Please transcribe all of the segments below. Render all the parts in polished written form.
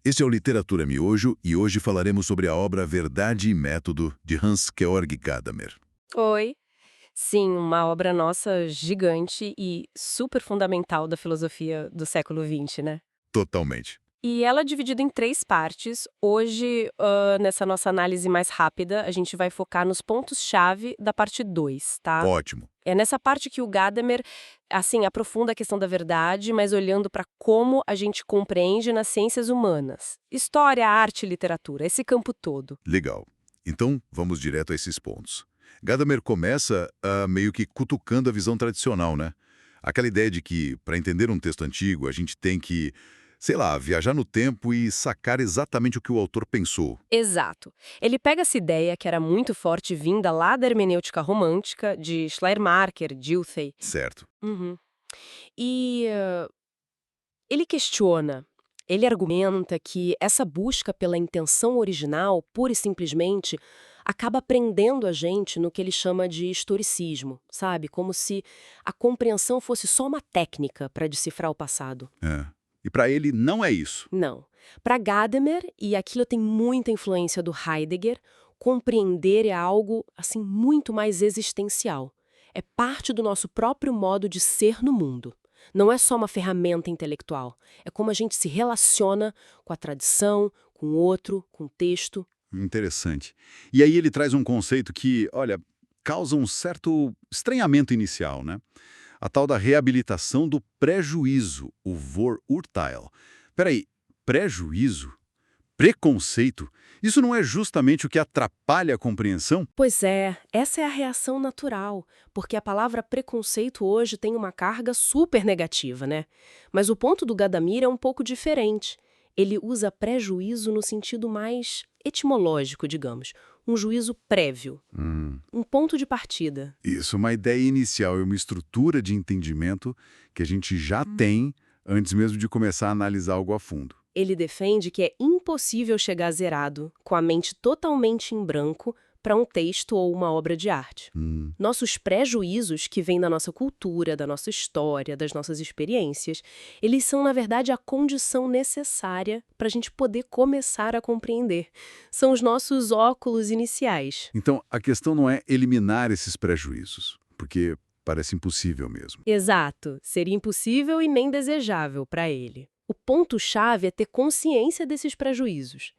Este é o Literatura Miojo e hoje falaremos sobre a obra Verdade e Método, de Hans-Georg Gadamer. Oi. Sim, uma obra nossa gigante e super fundamental da filosofia do século XX, né? Totalmente. E ela é dividida em três partes. Hoje, nessa nossa análise mais rápida, a gente vai focar nos pontos-chave da parte 2, tá? Ótimo. É nessa parte que o Gadamer, assim, aprofunda a questão da verdade, mas olhando para como a gente compreende nas ciências humanas. História, arte e literatura, esse campo todo. Legal. Então, vamos direto a esses pontos. Gadamer começa meio que cutucando a visão tradicional, né? Aquela ideia de que, para entender um texto antigo, a gente tem que, sei lá, viajar no tempo e sacar exatamente o que o autor pensou. Exato. Ele pega essa ideia que era muito forte vinda lá da hermenêutica romântica, de Schleiermacher, Dilthey. Certo. Uhum. E ele questiona, ele argumenta que essa busca pela intenção original, pura e simplesmente, acaba prendendo a gente no que ele chama de historicismo, sabe? Como se a compreensão fosse só uma técnica para decifrar o passado. É. E para ele não é isso. Não. Para Gadamer, e aquilo tem muita influência do Heidegger, compreender é algo assim muito mais existencial. É parte do nosso próprio modo de ser no mundo. Não é só uma ferramenta intelectual. É como a gente se relaciona com a tradição, com o outro, com o texto. Interessante. E aí ele traz um conceito que, olha, causa um certo estranhamento inicial, né? A tal da reabilitação do prejuízo, o Vorurteil. Peraí, prejuízo? Preconceito? Isso não é justamente o que atrapalha a compreensão? Pois é, essa é a reação natural, porque a palavra preconceito hoje tem uma carga super negativa, né? Mas o ponto do Gadamir é um pouco diferente. Ele usa prejuízo no sentido mais etimológico, digamos, um juízo prévio, um ponto de partida. Isso, uma ideia inicial e uma estrutura de entendimento que a gente já tem antes mesmo de começar a analisar algo a fundo. Ele defende que é impossível chegar zerado, com a mente totalmente em branco, para um texto ou uma obra de arte. Nossos prejuízos, que vêm da nossa cultura, da nossa história, das nossas experiências, eles são, na verdade, a condição necessária para a gente poder começar a compreender. São os nossos óculos iniciais. Então, a questão não é eliminar esses prejuízos, porque parece impossível mesmo. Exato. Seria impossível e nem desejável para ele. O ponto-chave é ter consciência desses prejuízos.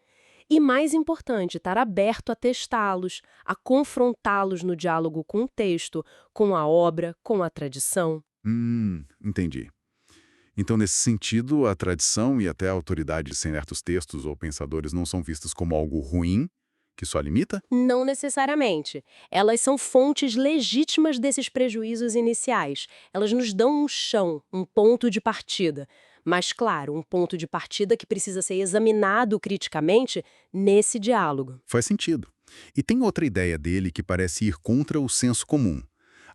E, mais importante, estar aberto a testá-los, a confrontá-los no diálogo com o texto, com a obra, com a tradição. Entendi. Então, nesse sentido, a tradição e até a autoridade de certos textos ou pensadores não são vistas como algo ruim, que só limita? Não necessariamente. Elas são fontes legítimas desses prejuízos iniciais. Elas nos dão um chão, um ponto de partida. Mas, claro, um ponto de partida que precisa ser examinado criticamente nesse diálogo. Faz sentido. E tem outra ideia dele que parece ir contra o senso comum.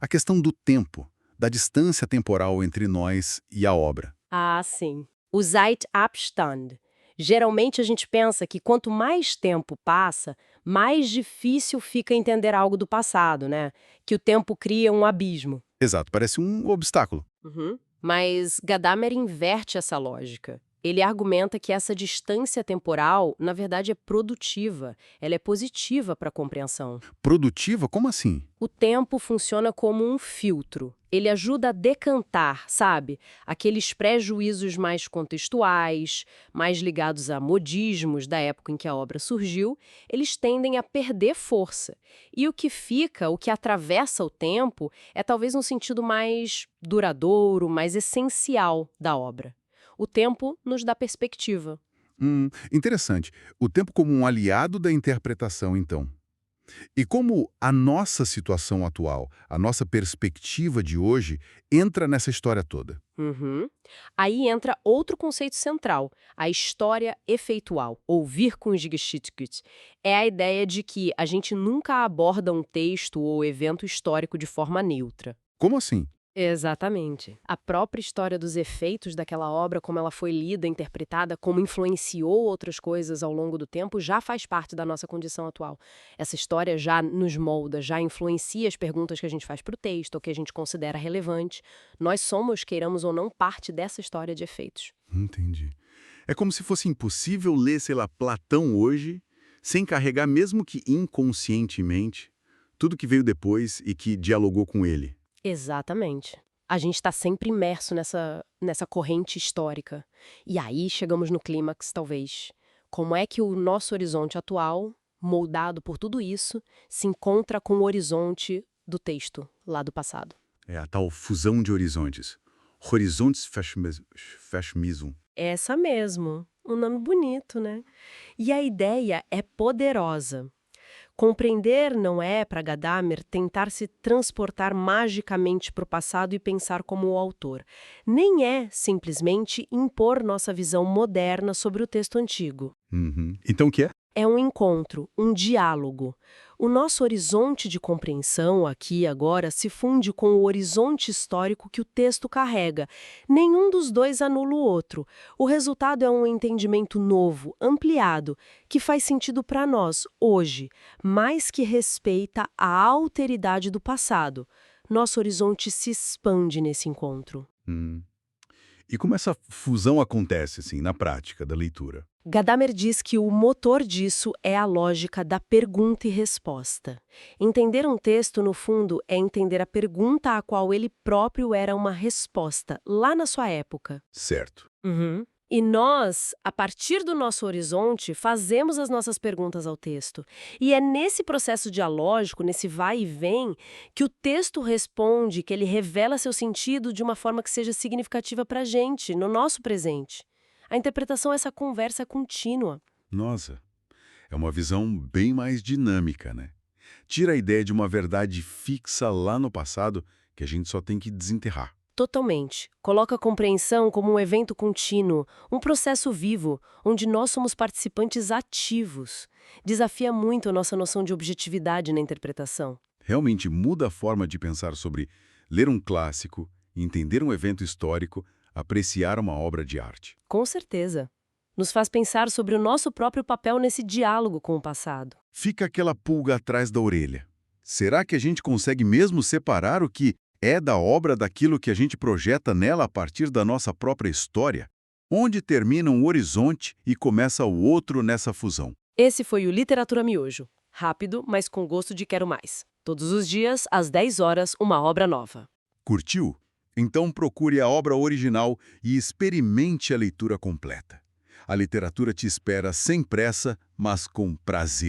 A questão do tempo, da distância temporal entre nós e a obra. Ah, sim. O Zeitabstand. Geralmente a gente pensa que quanto mais tempo passa, mais difícil fica entender algo do passado, né? Que o tempo cria um abismo. Exato, parece um obstáculo. Uhum. Mas Gadamer inverte essa lógica. Ele argumenta que essa distância temporal, na verdade, é produtiva. Ela é positiva para a compreensão. Produtiva? Como assim? O tempo funciona como um filtro. Ele ajuda a decantar, sabe? Aqueles prejuízos mais contextuais, mais ligados a modismos da época em que a obra surgiu, eles tendem a perder força. E o que fica, o que atravessa o tempo, é talvez um sentido mais duradouro, mais essencial da obra. O tempo nos dá perspectiva. Interessante. O tempo como um aliado da interpretação, então. E como a nossa situação atual, a nossa perspectiva de hoje, entra nessa história toda? Uhum. Aí entra outro conceito central, a história efeitual, ou Wirkungsgeschichte. É a ideia de que a gente nunca aborda um texto ou evento histórico de forma neutra. Como assim? Exatamente. A própria história dos efeitos daquela obra, como ela foi lida, interpretada, como influenciou outras coisas ao longo do tempo, já faz parte da nossa condição atual. Essa história já nos molda, já influencia as perguntas que a gente faz para o texto, ou que a gente considera relevante. Nós somos, queiramos ou não, parte dessa história de efeitos. Entendi. É como se fosse impossível ler, sei lá, Platão hoje, sem carregar, mesmo que inconscientemente, tudo que veio depois e que dialogou com ele. Exatamente. A gente está sempre imerso nessa corrente histórica. E aí chegamos no clímax, talvez. Como é que o nosso horizonte atual, moldado por tudo isso, se encontra com o horizonte do texto lá do passado? É a tal fusão de horizontes. Horizontsverschmism. Essa mesmo. Um nome bonito, né? E a ideia é poderosa. Compreender não é, para Gadamer, tentar se transportar magicamente para o passado e pensar como o autor. Nem é, simplesmente, impor nossa visão moderna sobre o texto antigo. Uhum. Então o que é? É um encontro, um diálogo. O nosso horizonte de compreensão, aqui e agora, se funde com o horizonte histórico que o texto carrega. Nenhum dos dois anula o outro. O resultado é um entendimento novo, ampliado, que faz sentido para nós, hoje, mas que respeita a alteridade do passado. Nosso horizonte se expande nesse encontro. Hum. E como essa fusão acontece, assim, na prática da leitura? Gadamer diz que o motor disso é a lógica da pergunta e resposta. Entender um texto, no fundo, é entender a pergunta a qual ele próprio era uma resposta, lá na sua época. Certo. E nós, a partir do nosso horizonte, fazemos as nossas perguntas ao texto. E é nesse processo dialógico, nesse vai e vem, que o texto responde, que ele revela seu sentido de uma forma que seja significativa para a gente, no nosso presente. A interpretação é essa conversa contínua. Nossa, é uma visão bem mais dinâmica, né? Tira a ideia de uma verdade fixa lá no passado que a gente só tem que desenterrar. Totalmente. Coloca a compreensão como um evento contínuo, um processo vivo, onde nós somos participantes ativos. Desafia muito a nossa noção de objetividade na interpretação. Realmente muda a forma de pensar sobre ler um clássico, entender um evento histórico, apreciar uma obra de arte. Com certeza. Nos faz pensar sobre o nosso próprio papel nesse diálogo com o passado. Fica aquela pulga atrás da orelha. Será que a gente consegue mesmo separar o que é da obra daquilo que a gente projeta nela a partir da nossa própria história? Onde termina um horizonte e começa o outro nessa fusão? Esse foi o Literatura Miojo. Rápido, mas com gosto de quero mais. Todos os dias, às 10 horas, uma obra nova. Curtiu? Então procure a obra original e experimente a leitura completa. A literatura te espera sem pressa, mas com prazer.